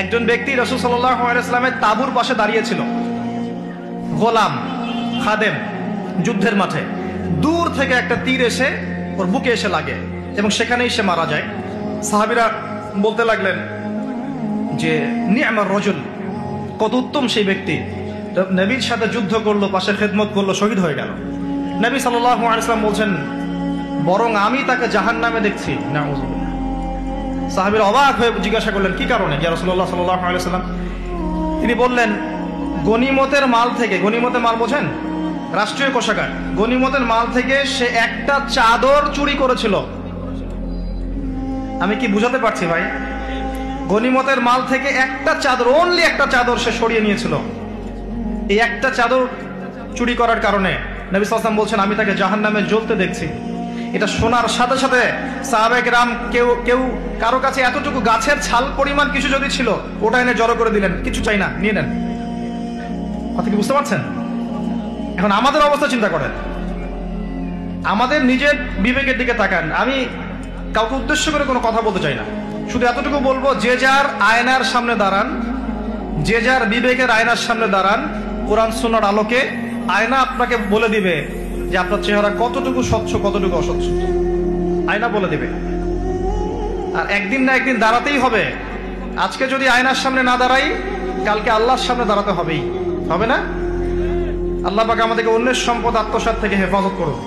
একজন ব্যক্তি রাসূল সাল্লাল্লাহু আলাইহি ওয়াসাল্লামের তাঁবুর পাশে দাঁড়িয়েছিল, গোলাম খাদেম, যুদ্ধের মাঠে। দূর থেকে একটা তীর এসে ওর বুকে এসে লাগে এবং সেখানেই সে মারা যায়। সাহাবীরা বলতে লাগলেন যে নি'মার রাজুল, কত উত্তম সেই ব্যক্তি, নবীর সাথে যুদ্ধ করলো, পাশে খেদমত করলো, শহীদ হয়ে গেল। নবী সাল্লাল্লাহু আলাইহি ওয়াসাল্লাম বলছেন, বরং আমি তাকে জাহান্নামে দেখছি। নাউযুবিল্লাহ। সাহাবীরা অবাক হয়ে জিজ্ঞাসা করলেন, কি কারণে ইয়া রাসূলুল্লাহ সাল্লাল্লাহু আলাইহি ওয়াসাল্লাম? তিনি বললেন, গনিমতের মাল থেকে, গনিমতের মাল বোঝেন, রাষ্ট্রীয় কোষাগার, গনিমতের মাল থেকে সে একটা চাদর চুরি করেছিল। আমি কি বুঝাতে পারছি ভাই? গনিমতের মাল থেকে একটা চাদর, অনলি একটা চাদর সে সরিয়ে নিয়েছিল। এই একটা চাদর চুরি করার কারণে নবী সাল্লাল্লাহু আলাইহি ওয়াসাল্লাম বলছেন, আমি তাকে জাহান্নামে জ্বলতে দেখছি। এটা শোনার সাথে সাথে সাহাবায়ে কেরাম কেউ কারো কাছে এতটুকু গাছের ছাল পরিমাণ কিছু যদি ছিল, ওটা এনে জড়ো করে দিলেন, কিছু চাই না, নিয়ে নেন। কথা কি বুঝতে পারছেন? এখন আমাদের অবস্থা চিন্তা করেন, আমাদের নিজের বিবেকের দিকে তাকান। আমি কাউকে উদ্দেশ্য করে কোনো কথা বলতে চাই না, শুধু এতটুকু বলবো, যে যার আয়নার সামনে দাঁড়ান, যে যার বিবেকের আয়নার সামনে দাঁড়ান, কোরআন সুন্নাহর আলোকে আয়না আপনাকে বলে দিবে যে আপনার চেহারা কতটুকু স্বচ্ছ, কতটুকু অস্বচ্ছ। আয়না বলে দিবে। আর একদিন না একদিন দাঁড়াতেই হবে। আজকে যদি আয়নার সামনে না দাঁড়াই, কালকে আল্লাহর সামনে দাঁড়াতে হবেই, হবে না? আল্লাহ পাক আমাদেরকে অন্যের সম্পদ আত্মসাৎ থেকে হেফাজত করুন।